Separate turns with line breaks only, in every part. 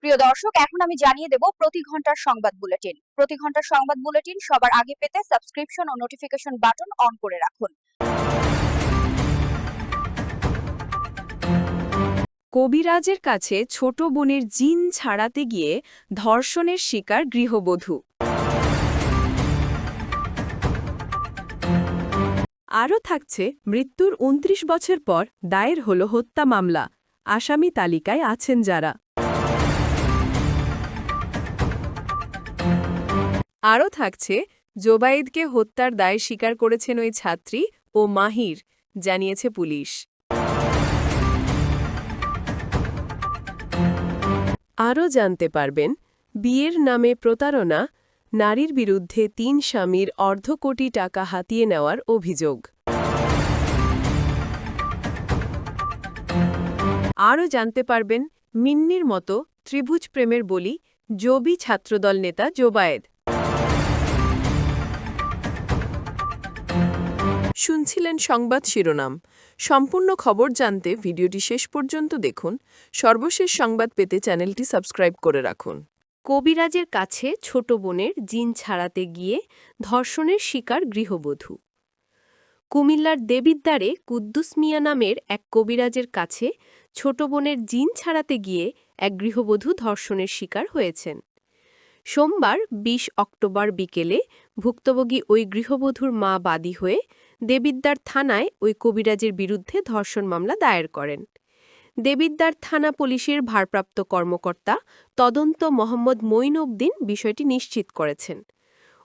প্রিয় দর্শক, এখন আমি জানিয়ে দেব প্রতি ঘন্টার সংবাদ বুলেটিন। প্রতি ঘন্টার সংবাদ বুলেটিন সবার আগে পেতে সাবস্ক্রিপশন ও নোটিফিকেশন বাটন অন করে রাখুন।
কবিরাজের কাছে ছোট বোনের জিন ছাড়াতে গিয়ে ধর্ষণের শিকার গৃহবধূ। আরও থাকছে মৃত্যুর ২৯ বছর পর দায়ের হল হত্যা মামলা, আসামি তালিকায় আছেন যারা। আরও থাকছে জোবায়েদকে হত্যার দায় স্বীকার করেছেন ওই ছাত্রী ও মাহির, জানিয়েছে পুলিশ। আরও জানতে পারবেন বিয়ের নামে প্রতারণা, নারীর বিরুদ্ধে ৩ স্বামীর অর্ধ কোটি টাকা হাতিয়ে নেওয়ার অভিযোগ। আরও জানতে পারবেন মিন্নির মতো ত্রিভুজ প্রেমের বলি জবি ছাত্রদল নেতা জোবায়েদ। শুনছিলেন সংবাদ শিরোনাম। সম্পূর্ণ খবর জানতে ভিডিওটি শেষ পর্যন্ত দেখুন। সর্বশেষ সংবাদ পেতে চ্যানেলটি সাবস্ক্রাইব করে রাখুন। কবিরাজের কাছে ছোট বোনের জিন ছাড়াতে গিয়ে ধর্ষণের শিকার গৃহবধূ। কুমিল্লার দেবিদ্বারে কুদ্দুস মিয়া নামের এক কবিরাজের কাছে ছোট বোনের জিন ছাড়াতে গিয়ে এক গৃহবধূ ধর্ষণের শিকার হয়েছেন। সোমবার ২০ অক্টোবর বিকেলে ভুক্তভোগী ওই গৃহবধূর মা বাদী হয়ে দেবিদ্বার থানায় ওই কবিরাজের বিরুদ্ধে ধর্ষণ মামলা দায়ের করেন। দেবিদ্বার থানা পুলিশের ভারপ্রাপ্ত কর্মকর্তা তদন্ত মোহাম্মদ মঈনউদ্দিন বিষয়টি নিশ্চিত করেছেন।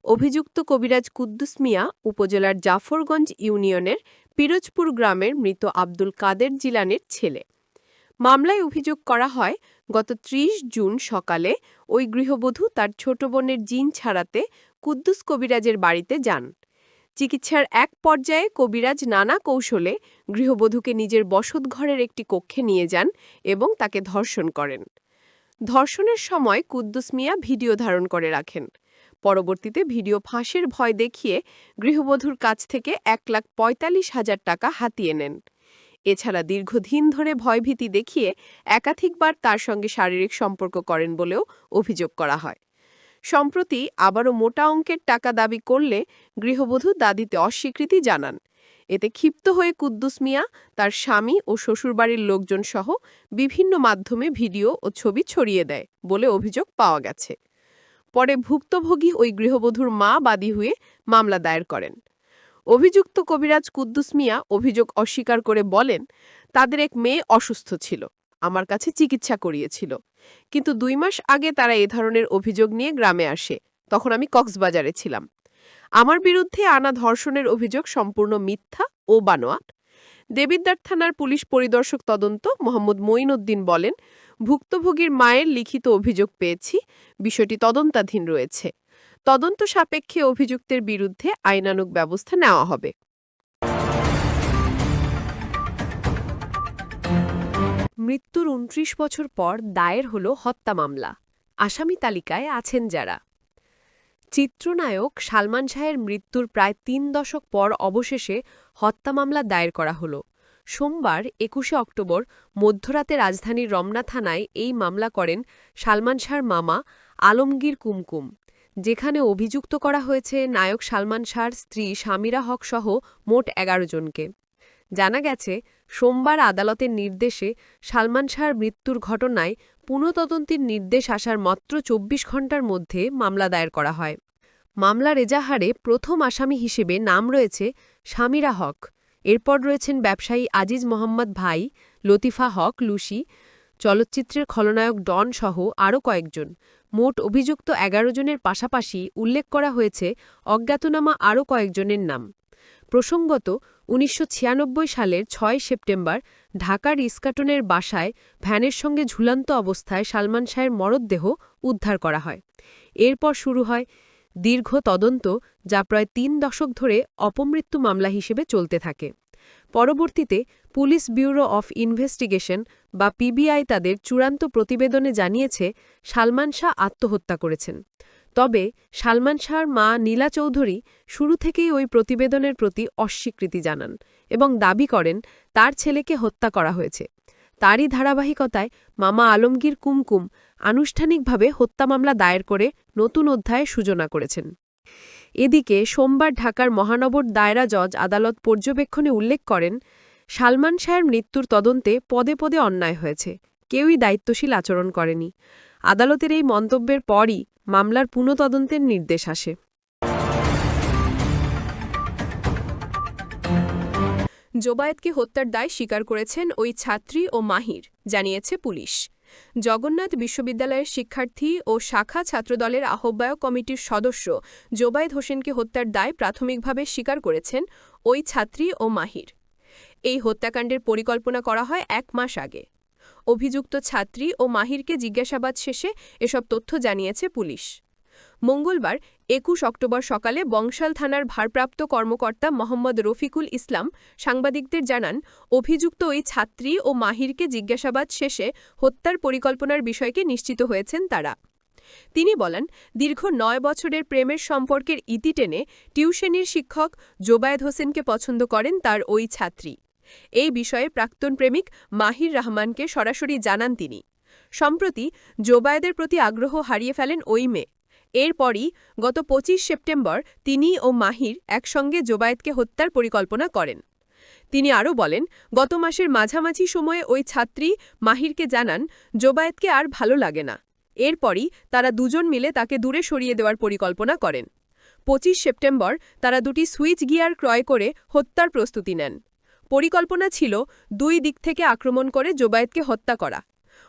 অভিযুক্ত কবিরাজ কুদ্দুস মিয়া উপজেলার জাফরগঞ্জ ইউনিয়নের পিরোজপুর গ্রামের মৃত আব্দুল কাদের জিলানের ছেলে। মামলায় অভিযোগ করা হয়, গত ৩০ জুন সকালে ওই গৃহবধূ তার ছোট বোনের জিন ছাড়াতে কুদ্দুস কবিরাজের বাড়িতে যান। চিকিৎসার এক পর্যায়ে কবিরাজ নানা কৌশলে গৃহবধূকে নিজের বসতঘরের একটি কক্ষে নিয়ে যান এবং তাকে ধর্ষণ করেন। ধর্ষণের সময় কুদ্দুস মিয়া ভিডিও ধারণ করে রাখেন। পরবর্তীতে ভিডিও ফাঁসের ভয় দেখিয়ে গৃহবধূর কাছ থেকে ১,৪৫,০০০ টাকা হাতিয়ে নেন। এছাড়া দীর্ঘদিন ধরে ভয়ভীতি দেখিয়ে একাধিকবার তার সঙ্গে শারীরিক সম্পর্ক করেন বলেও অভিযোগ করা হয়। সম্প্রতি আবারও মোটা অঙ্কের টাকা দাবি করলে গৃহবধূ দাদিতে অস্বীকৃতি জানান। এতে ক্ষিপ্ত হয়ে কুদ্দুস মিয়া তার স্বামী ও শ্বশুরবাড়ির লোকজন সহ বিভিন্ন মাধ্যমে ভিডিও ও ছবি ছড়িয়ে দেয় বলে অভিযোগ পাওয়া গেছে। পরে ভুক্তভোগী ওই গৃহবধূর মা বাদী হয়ে মামলা দায়ের করেন। অভিযুক্ত কবিরাজ কুদ্দুস মিয়া অভিযোগ অস্বীকার করে বলেন, তাদের এক মেয়ে অসুস্থ ছিল, আমার কাছে চিকিৎসা করিয়েছিল, কিন্তু ২ মাস আগে তারা এ ধরনের অভিযোগ নিয়ে গ্রামে আসে। তখন আমি কক্সবাজারে ছিলাম। আমার বিরুদ্ধে আনা ধর্ষণের অভিযোগ সম্পূর্ণ মিথ্যা ও বানোয়াট। দেবিদ্বার থানার পুলিশ পরিদর্শক তদন্ত মোহাম্মদ মঈনউদ্দিন বলেন, ভুক্তভোগীর মায়ের লিখিত অভিযোগ পেয়েছি, বিষয়টি তদন্তাধীন রয়েছে। তদন্ত সাপেক্ষে অভিযুক্তের বিরুদ্ধে আইনানুগ ব্যবস্থা নেওয়া হবে। মৃত্যুর ২৯ বছর পর দায়ের হল হত্যা মামলা, আসামি তালিকায় আছেন যারা। চিত্রনায়ক সালমান শাহের মৃত্যুর প্রায় ৩ দশক পর অবশেষে হত্যা মামলা দায়ের করা হল। সোমবার ২১ অক্টোবর মধ্যরাতে রাজধানীর রমনা থানায় এই মামলা করেন সালমান শাহর মামা আলমগীর কুমকুম, যেখানে অভিযুক্ত করা হয়েছে নায়ক সালমান শাহর স্ত্রী শামিরা হক সহ মোট ১১ জনকে। জানা গেছে, সোমবার আদালতের নির্দেশে সালমান শাহর মৃত্যুর ঘটনায় পুনঃতদন্তের নির্দেশ আসার মাত্র ২৪ ঘণ্টার মধ্যে মামলা দায়ের করা হয়। মামলার এজাহারে প্রথম আসামি হিসেবে নাম রয়েছে শামিরা হক। এরপর রয়েছেন ব্যবসায়ী আজিজ মোহাম্মদ ভাই, লতিফা হক লুসি, চলচ্চিত্রের খলনায়ক ডন সহ আরও কয়েকজন। মোট অভিযুক্ত ১১ জনের পাশাপাশি উল্লেখ করা হয়েছে অজ্ঞাতনামা আরও কয়েকজনের নাম। প্রসঙ্গত, ১৯৯৬ সালের ৬ সেপ্টেম্বর ঢাকার ইস্কাটনের বাসায় ভ্যানের সঙ্গে ঝুলন্ত অবস্থায় সালমান শাহের মরদেহ উদ্ধার করা হয়। এরপর শুরু হয় দীর্ঘ তদন্ত, যা প্রায় ৩ দশক ধরে অপমৃত্যু মামলা হিসেবে চলতে থাকে। পরবর্তীতে পুলিশ ব্যুরো অফ ইনভেস্টিগেশন বা পিবিআই তাদের চূড়ান্ত প্রতিবেদনে জানিয়েছে সালমান শাহ আত্মহত্যা করেছেন। তবে সালমান শাহর মা নীলা চৌধুরী শুরু থেকেই ওই প্রতিবেদনের প্রতি অস্বীকৃতি জানান এবং দাবি করেন তার ছেলেকে হত্যা করা হয়েছে। তারই ধারাবাহিকতায় মামা আলমগীর কুমকুম আনুষ্ঠানিকভাবে হত্যা মামলা দায়ের করে নতুন অধ্যায়ের সূচনা করেছেন। এদিকে সোমবার ঢাকার মহানগর দায়রা জজ আদালত পর্যবেক্ষণে উল্লেখ করেন, সালমান শাহের মৃত্যুর তদন্তে পদে পদে অন্যায় হয়েছে, কেউই দায়িত্বশীল আচরণ করেনি। আদালতের এই মন্তব্যের পরই মামলার পুনঃতদন্তের নির্দেশ আসে। জোবায়েতকে হত্যার দায় স্বীকার করেছেন ওই ছাত্রী ও মাহির, জানিয়েছে পুলিশ। জগন্নাথ বিশ্ববিদ্যালয়ের শিক্ষার্থী ও শাখা ছাত্রদলের আহ্বায়ক কমিটির সদস্য জোবায়েত হোসেনকে হত্যার দায় প্রাথমিকভাবে স্বীকার করেছেন ওই ছাত্রী ও মাহির। এই হত্যাকাণ্ডের পরিকল্পনা করা হয় 1 মাস আগে। অভিযুক্ত ছাত্রী ও মাহিরকে জিজ্ঞাসাবাদ শেষে এসব তথ্য জানিয়েছে পুলিশ। মঙ্গলবার 21 অক্টোবর সকালে বংশাল থানার ভারপ্রাপ্ত কর্মকর্তা মোহাম্মদ রফিকুল ইসলাম সাংবাদিকদের জানান, অভিযুক্ত ওই ছাত্রী ও মাহিরকে জিজ্ঞাসাবাদ শেষে হত্যার পরিকল্পনার বিষয়কে নিশ্চিত হয়েছেন তারা। তিনি বলেন, দীর্ঘ 9 বছরের প্রেমের সম্পর্কের ইতি টেনে টিউশনির শিক্ষক জোবায়েত হোসেনকে পছন্দ করেন তার ওই ছাত্রী। এই বিষয়ে প্রাক্তন প্রেমিক মাহির রহমানকে সরাসরি জানান তিনি। সম্প্রতি জোবায়েদের প্রতি আগ্রহ হারিয়ে ফেলেন ওই মেয়ে। এরপরই গত 25 সেপ্টেম্বর তিনি ও মাহির একসঙ্গে জোবায়েতকে হত্যার পরিকল্পনা করেন। তিনি আরও বলেন, গত মাসের মাঝামাঝি সময়ে ওই ছাত্রী মাহিরকে জানান জোবায়েতকে আর ভালো লাগে না। এরপরই তারা দুজন মিলে তাকে দূরে সরিয়ে দেওয়ার পরিকল্পনা করেন। 25 সেপ্টেম্বর তারা দুটি সুইচ গিয়ার ক্রয় করে হত্যার প্রস্তুতি নেন। পরিকল্পনা ছিল 2 দিক থেকে আক্রমণ করে জোবায়েতকে হত্যা করা।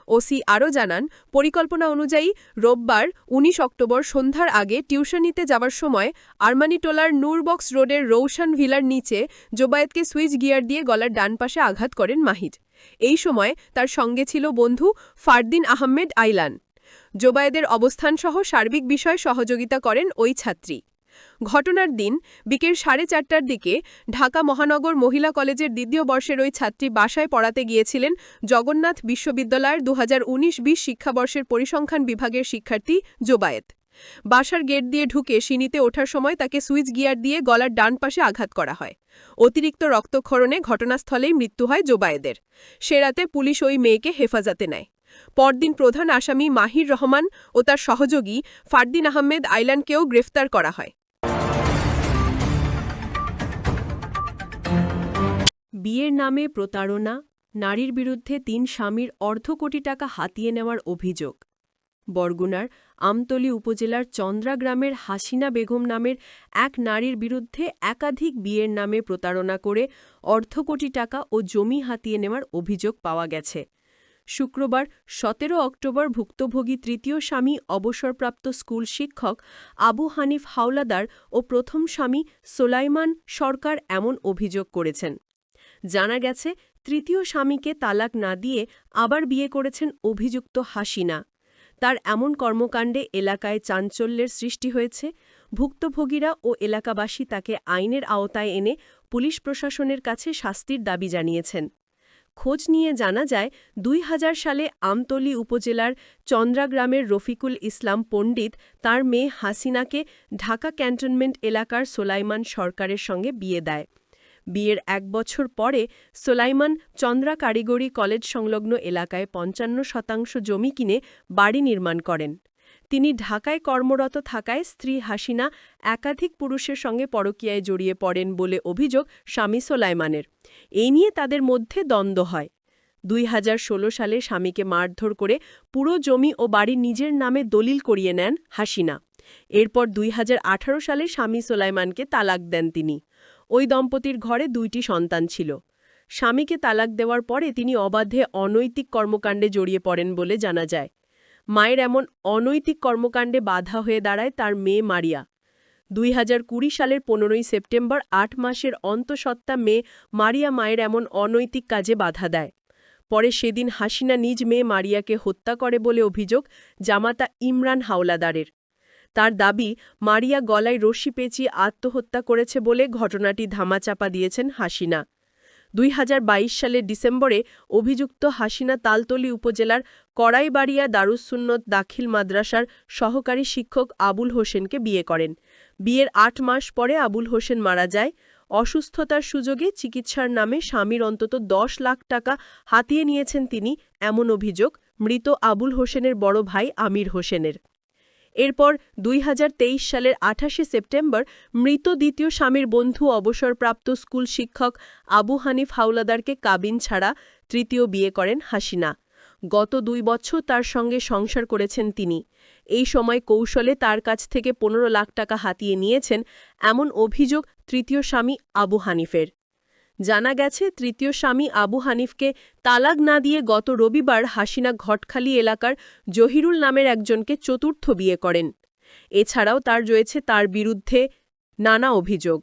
ওসি আরও জানান, পরিকল্পনা অনুযায়ী রোববার 19 অক্টোবর সন্ধ্যার আগে টিউশনিতে যাওয়ার সময় আরমানিটোলার নূরবক্স রোডের রৌশন ভিলার নিচে জোবায়েতকে সুইচ গিয়ার দিয়ে গলার ডান পাশে আঘাত করেন মাহির। এই সময় তার সঙ্গে ছিল বন্ধু ফারদিন আহমেদ আইলান। জোবায়েদের অবস্থানসহ সার্বিক বিষয়ে সহযোগিতা করেন ওই ছাত্রী। ঘটনার দিন বিকেল 4:30টার দিকে ঢাকা মহানগর মহিলা কলেজের 2য় বর্ষের ওই ছাত্রী বাসায় পড়াতে গিয়েছিলেন জগন্নাথ বিশ্ববিদ্যালয়ের 2019-20 শিক্ষাবর্ষের পরিসংখ্যান বিভাগের শিক্ষার্থী জোবায়েত। বাসার গেট দিয়ে ঢুকে সিঁড়িতে ওঠার সময় তাকে সুইচ গিয়ার দিয়ে গলার ডান পাশে আঘাত করা হয়। অতিরিক্ত রক্তক্ষরণে ঘটনাস্থলেই মৃত্যু হয় জোবায়েদের। সে রাতে পুলিশ ওই মেয়েকে হেফাজতে নেয়। পরদিন প্রধান আসামি মাহির রহমান ও তার সহযোগী ফারদিন আহমেদ আইলানকেও গ্রেফতার করা হয়। বিয়ের নামে প্রতারণা, নারীর বিরুদ্ধে 3 স্বামীর অর্ধ কোটি টাকা হাতিয়ে নেওয়ার অভিযোগ। বরগুনার আমতলী উপজেলার চন্দ্রা গ্রামের হাসিনা বেগম নামের এক নারীর বিরুদ্ধে একাধিক বিয়ের নামে প্রতারণা করে অর্ধ কোটি টাকা ও জমি হাতিয়ে নেওয়ার অভিযোগ পাওয়া গেছে। শুক্রবার 17 অক্টোবর ভুক্তভোগী তৃতীয় স্বামী অবসরপ্রাপ্ত স্কুল শিক্ষক আবু হানিফ হাওলাদার ও প্রথম স্বামী সোলাইমান সরকার এমন অভিযোগ করেছেন। জানা গেছে, তৃতীয় স্বামীকে তালাক না দিয়ে আবার বিয়ে করেছেন অভিযুক্ত হাসিনা। তার এমন কর্মকাণ্ডে এলাকায় চাঞ্চল্যের সৃষ্টি হয়েছে। ভুক্তভোগীরা ও এলাকাবাসী তাকে আইনের আওতায় এনে পুলিশ প্রশাসনের কাছে শাস্তির দাবি জানিয়েছেন। খোঁজ নিয়ে জানা যায়, 2000 সালে আমতলী উপজেলার চন্দ্রা গ্রামের রফিকুল ইসলাম পণ্ডিত তার মেয়ে হাসিনাকে ঢাকা ক্যান্টনমেন্ট এলাকার সোলাইমান সরকারের সঙ্গে বিয়ে দেয়। বিয়ের 1 বছর পরে সোলাইমান চন্দ্রা কারিগরি কলেজ সংলগ্ন এলাকায় 55% জমি কিনে বাড়ি নির্মাণ করেন। তিনি ঢাকায় কর্মরত থাকায় স্ত্রী হাসিনা একাধিক পুরুষের সঙ্গে পরকীয়ায় জড়িয়ে পড়েন বলে অভিযোগ স্বামী সোলাইমানের। এই নিয়ে তাদের মধ্যে দ্বন্দ্ব হয়। 2016 সালে স্বামীকে মারধর করে পুরো জমি ও বাড়ি নিজের নামে দলিল করিয়ে নেন হাসিনা। এরপর 2018 সালে স্বামী সোলাইমানকে তালাক দেন তিনি। ওই দম্পতির ঘরে 2টি সন্তান ছিল। স্বামীকে তালাক দেওয়ার পরে তিনি অবাধে অনৈতিক কর্মকাণ্ডে জড়িয়ে পড়েন বলে জানা যায়। মায়ের এমন অনৈতিক কর্মকাণ্ডে বাধা হয়ে দাঁড়ায় তার মেয়ে মারিয়া। 2020 সালের 15 সেপ্টেম্বর 8 মাসের অন্তঃসত্ত্বা মেয়ে মারিয়া মায়ের এমন অনৈতিক কাজে বাধা দেয়। পরে সেদিন হাসিনা নিজ মেয়ে মারিয়াকে হত্যা করে বলে অভিযোগ জামাতা ইমরান হাওলাদারের। তার দাবি, মারিয়া গলায় রশি পেঁচিয়ে আত্মহত্যা করেছে বলে ঘটনাটি ধামাচাপা দিয়েছেন হাসিনা। 2022 সালের ডিসেম্বরে অভিযুক্ত হাসিনা তালতলী উপজেলার কড়াইবাড়িয়া দারুস সুন্নত দাখিল মাদ্রাসার সহকারী শিক্ষক আবুল হোসেনকে বিয়ে করেন। বিয়ের 8 মাস পরে আবুল হোসেন মারা যায়। অসুস্থতার সুযোগে চিকিৎসার নামে স্বামীর অন্তত ১০ লাখ টাকা হাতিয়ে নিয়েছেন তিনি, এমন অভিযোগ মৃত আবুল হোসেনের বড় ভাই আমির হোসেনের। এরপর ২০২৩ সালের ২৮শে সেপ্টেম্বর মৃত দ্বিতীয় স্বামীর বন্ধু অবসরপ্রাপ্ত স্কুল শিক্ষক আবু হানিফ হাওলাদারকে কাবিন ছাড়া তৃতীয় বিয়ে করেন হাসিনা। গত ২ বছর তার সঙ্গে সংসার করেছেন তিনি। এই সময় কৌশলে তার কাছ থেকে ১৫ লাখ টাকা হাতিয়ে নিয়েছেন এমন অভিযোগ তৃতীয় স্বামী আবু হানিফের। জানা গেছে, তৃতীয় স্বামী আবু হানিফকে তালাক না দিয়ে গত রবিবার হাসিনা ঘটখালি এলাকার জহিরুল নামের একজনকে চতুর্থ বিয়ে করেন। এছাড়াও তার রয়েছে তার বিরুদ্ধে নানা অভিযোগ।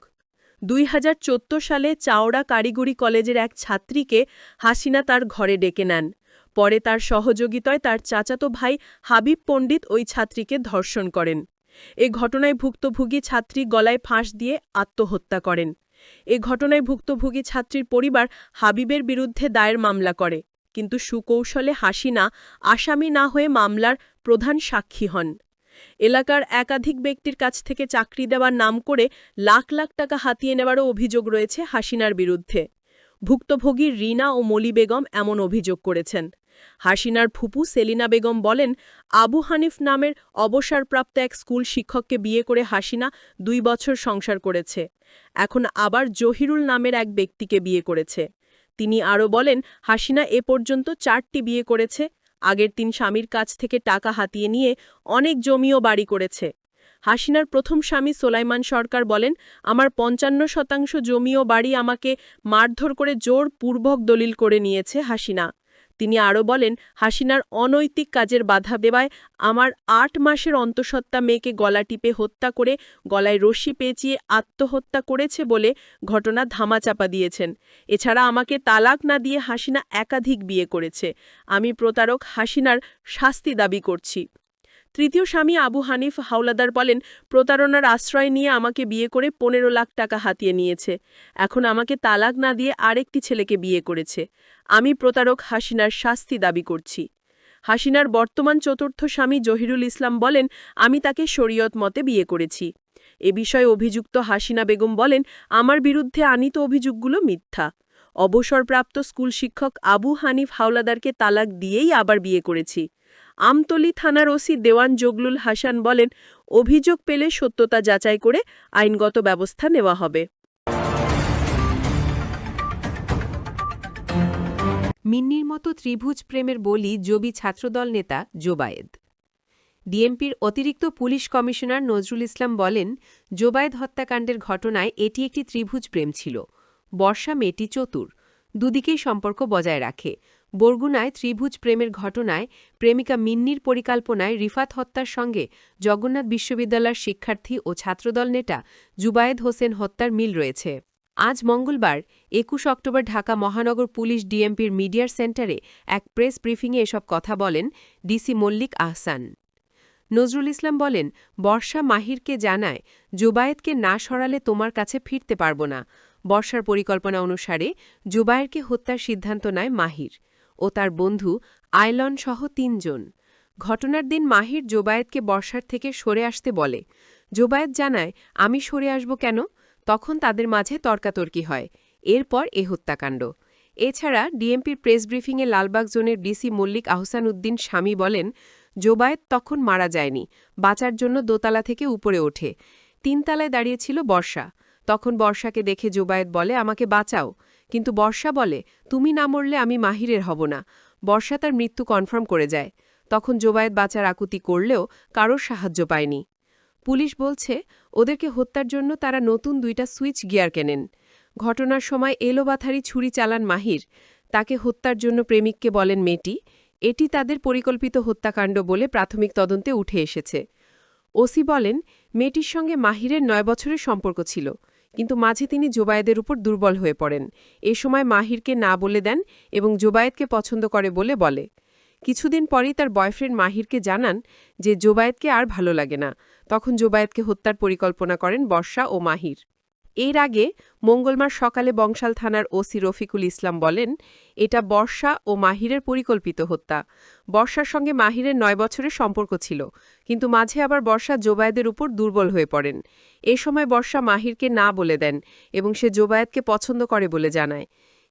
২০১৪ সালে চাওড়া কারিগরি কলেজের এক ছাত্রীকে হাসিনা তার ঘরে ডেকে নেন। পরে তার সহযোগিতায় তার চাচাতো ভাই হাবিব পণ্ডিত ওই ছাত্রীকে ধর্ষণ করেন। এ ঘটনায় ভুক্তভোগী ছাত্রী গলায় ফাঁস দিয়ে আত্মহত্যা করেন। এ ঘটনায় ভুক্তভোগী ছাত্রীর পরিবার হাবিবের বিরুদ্ধে দায়ের মামলা করে, কিন্তু সুকৌশলে হাসিনা আসামি না হয়ে মামলার প্রধান সাক্ষী হন। এলাকার একাধিক ব্যক্তির কাছ থেকে চাকরি দেওয়ার নাম করে লাখ লাখ টাকা হাতিয়ে নেওয়ারও অভিযোগ রয়েছে হাসিনার বিরুদ্ধে। ভুক্তভোগী রিনা ও মলি বেগম এমন অভিযোগ করেছেন। হাসিনার ফুপু সেলিনা বেগম বলেন, আবু হানিফ নামের অবসরপ্রাপ্ত এক স্কুল শিক্ষককে বিয়ে করে হাসিনা ২ বছর সংসার করেছে। এখন আবার জহিরুল নামের এক ব্যক্তিকে বিয়ে করেছে। তিনি আরও বলেন, হাসিনা এ পর্যন্ত ৪টি বিয়ে করেছে। আগের ৩ স্বামীর কাছ থেকে টাকা হাতিয়ে নিয়ে অনেক জমি ও বাড়ি করেছে। হাসিনার প্রথম স্বামী সোলাইমান সরকার বলেন, আমার ৫৫% জমি ও বাড়ি আমাকে মারধর করে জোরপূর্বক দলিল করে নিয়েছে হাসিনা। তিনি আরও বলেন, হাসিনার অনৈতিক কাজের বাধা দেওয়ায় আমার ৮ মাসের অন্তঃসত্ত্বা মেয়েকে গলা টিপে হত্যা করে গলায় রশি পেঁচিয়ে আত্মহত্যা করেছে বলে ঘটনা ধামাচাপা দিয়েছেন। এছাড়া আমাকে তালাক না দিয়ে হাসিনা একাধিক বিয়ে করেছে। আমি প্রতারক হাসিনার শাস্তি দাবি করছি। তৃতীয় স্বামী আবু হানিফ হাওলাদার বলেন, প্রতারণার আশ্রয় নিয়ে আমাকে বিয়ে করে ১৫ লাখ টাকা হাতিয়ে নিয়েছে। এখন আমাকে তালাক না দিয়ে আরেকটি ছেলেকে বিয়ে করেছে। আমি প্রতারক হাসিনার শাস্তি দাবি করছি। হাসিনার বর্তমান চতুর্থ স্বামী জহিরুল ইসলাম বলেন, আমি তাকে শরীয়ত মতে বিয়ে করেছি। এ বিষয়ে অভিযুক্ত হাসিনা বেগম বলেন, আমার বিরুদ্ধে আনীত অভিযোগগুলো মিথ্যা। অবসরপ্রাপ্ত স্কুল শিক্ষক আবু হানিফ হাওলাদারকে তালাক দিয়েই আবার বিয়ে করেছি। আমতলী থানার ওসি দেওয়ান জগলুল হাসান বলেন, অভিযোগ পেলে সত্যতা যাচাই করে আইনগত ব্যবস্থা নেওয়া হবে।
মিন্নির মতো ত্রিভুজ প্রেমের বলি জবি ছাত্রদল নেতা জোবায়েদ। ডিএমপির অতিরিক্ত পুলিশ কমিশনার নজরুল ইসলাম বলেন, জোবায়েদ হত্যাকাণ্ডের ঘটনায় এটি একটি ত্রিভুজ প্রেম ছিল। বর্ষা মেয়েটি চতুর, দুদিকেই সম্পর্ক বজায় রাখে। বরগুনায় ত্রিভুজ প্রেমের ঘটনায় প্রেমিকা মিন্নির পরিকল্পনায় রিফাত হত্যার সঙ্গে জগন্নাথ বিশ্ববিদ্যালয়ের শিক্ষার্থী ও ছাত্রদল নেতা জুবায়েদ হোসেন হত্যার মিল রয়েছে। আজ মঙ্গলবার ২১ অক্টোবর ঢাকা মহানগর পুলিশ ডিএমপির মিডিয়ার সেন্টারে এক প্রেস ব্রিফিংয়ে এসব কথা বলেন ডিসি মল্লিক আহসান। নজরুল ইসলাম বলেন, বর্ষা মাহিরকে জানায়, জোবায়েদকে না সরালে তোমার কাছে ফিরতে পারব না। বর্ষার পরিকল্পনা অনুসারে জোবায়েরকে হত্যার সিদ্ধান্ত নেয় মাহির ও তার বন্ধু আয়লন সহ ৩ জন। ঘটনার দিন মাহির জোবায়েদকে বর্ষার থেকে সরে আসতে বলে। জোবায়েদ জানায়, আমি সরে আসব কেন? তখন তাদের মাঝে তর্কাতর্কি হয়। এরপর এ হত্যাকাণ্ড। এছাড়া ডিএমপির প্রেস ব্রিফিংয়ে লালবাগ জোনের ডিসি মল্লিক আহসান উদ্দিন স্বামী বলেন, জোবায়েদ তখন মারা যায়নি, বাঁচার জন্য দোতলা থেকে উপরে ওঠে। ৩ তলায় দাঁড়িয়েছিল বর্ষা। তখন বর্ষাকে দেখে জোবায়েদ বলে, আমাকে বাঁচাও। কিন্তু বর্ষা বলে, তুমি না মরলে আমি মাহিরের হব না। বর্ষা তার মৃত্যু কনফার্ম করে যায়। তখন জোবায়েদ বাঁচার আকুতি করলেও কারোর সাহায্য পায়নি। পুলিশ বলছে, ওদেরকে হত্যার জন্য তারা নতুন 2টা সুইচ গিয়ার কেনেন। ঘটনার সময় এলোবাথারি ছুরি চালান মাহির। তাকে হত্যার জন্য প্রেমিককে বলেন মেয়েটি। এটি তাদের পরিকল্পিত হত্যাকাণ্ড বলে প্রাথমিক তদন্তে উঠে এসেছে। ওসি বলেন, মেয়েটির সঙ্গে মাহিরের ৯ বছরের সম্পর্ক ছিল, কিন্তু মাঝে তিনি জোবায়েদের উপর দুর্বল হয়ে পড়েন। এ সময় মাহিরকে না বলে দেন এবং জোবায়েদকে পছন্দ করে বলে। কিছুদিন পরই তার বয়ফ্রেন্ড মাহিরকে জানান যে জোবায়েদকে আর ভালো লাগে না। তখন জোবায়েদকে হত্যার পরিকল্পনা করেন বর্ষা ও মাহির। এর আগে মঙ্গলবার সকালে বংশাল থানার ওসি রফিকুল ইসলাম বলেন, এটা বর্ষা ও মাহিরের পরিকল্পিত হত্যা। বর্ষার সঙ্গে মাহিরের ৯ বছরের সম্পর্ক ছিল, কিন্তু মাঝে আবার বর্ষা জোবায়েদের উপর দুর্বল হয়ে পড়েন। এ সময় বর্ষা মাহিরকে না বলে দেন এবং সে জোবায়েদকে পছন্দ করে বলে জানায়।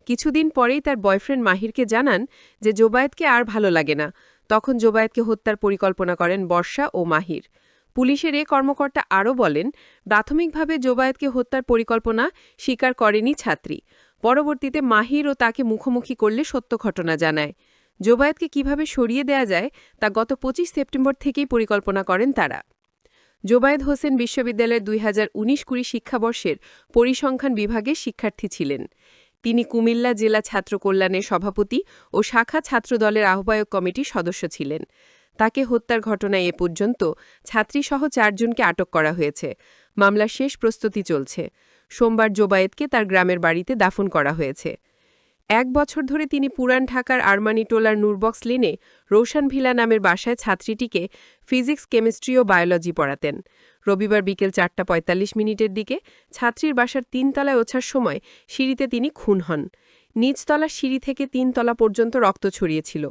কিছুদিন পরেই তার বয়ফ্রেন্ড মাহিরকে জানান যে জোবায়েদকে আর ভালো লাগে না। তখন জোবায়েদকে হত্যার পরিকল্পনা করেন বর্ষা ও মাহির। পুলিশের এ কর্মকর্তা আরও বলেন, প্রাথমিকভাবে জোবায়েদকে হত্যার পরিকল্পনা স্বীকার করেনি ছাত্রী। পরবর্তীতে মাহির ও তাকে মুখোমুখি করলে সত্য ঘটনা জানায়। জোবায়েদকে কিভাবে সরিয়ে দেয়া যায় তা গত ২৫ সেপ্টেম্বর থেকেই পরিকল্পনা করেন তারা। জোবায়েদ হোসেন বিশ্ববিদ্যালয়ের ২০১৯-২০ শিক্ষাবর্ষের পরিসংখ্যান বিভাগের শিক্ষার্থী ছিলেন। তিনি কুমিল্লা জেলা ছাত্র কল্যাণের সভাপতি ও শাখা ছাত্রদলের আহ্বায়ক কমিটির সদস্য ছিলেন। তাকে হত্যার ঘটনায় এ পর্যন্ত ছাত্রীসহ ৪ জনকে আটক করা হয়েছে। মামলার শেষ প্রস্তুতি চলছে। সোমবার জোবায়েদকে তার গ্রামের বাড়িতে দাফন করা হয়েছে। ১ বছর ধরে তিনি পুরান ঢাকার আরমানিটোলার নূরবক্স লেনে রোশান ভিলা নামের বাসায় ছাত্রীটিকে ফিজিক্স, কেমিস্ট্রি ও বায়োলজি পড়াতেন। রবিবার বিকেল ৪:৪৫ দিকে ছাত্রীর বাসার ৩ তলায় ওঠার সময় সিঁড়িতে তিনি খুন হন। নিচতলার সিঁড়ি থেকে ৩ তলা পর্যন্ত রক্ত ছড়িয়েছিল।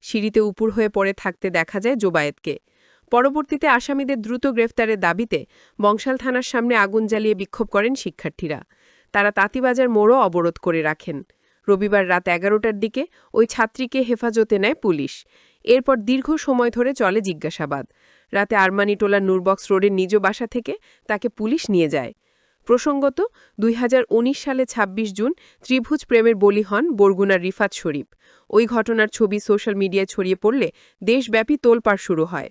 সিঁড়িতে উপুড় হয়ে পড়ে থাকতে দেখা যায় জোবায়েদকে। পরবর্তীতে আসামিদের দ্রুত গ্রেফতারের দাবিতে বংশাল থানার সামনে আগুন জ্বালিয়ে বিক্ষোভ করেন শিক্ষার্থীরা। তারা তাঁতিবাজার মোড়ও অবরোধ করে রাখেন। রবিবার রাত ১১টার দিকে ওই ছাত্রীকে হেফাজতে নেয় পুলিশ। এরপর দীর্ঘ সময় ধরে চলে জিজ্ঞাসাবাদ। রাতে আরমানিটোলার নূরবক্স রোডের নিজ বাসা থেকে তাকে পুলিশ নিয়ে যায়। প্রসঙ্গত, ২০১৯ সালে ২৬ জুন ত্রিভুজ প্রেমের বলি হন বরগুনার রিফাত শরীফ। ওই ঘটনার ছবি সোশ্যাল মিডিয়ায় ছড়িয়ে পড়লে দেশব্যাপী তোলপাড় শুরু হয়।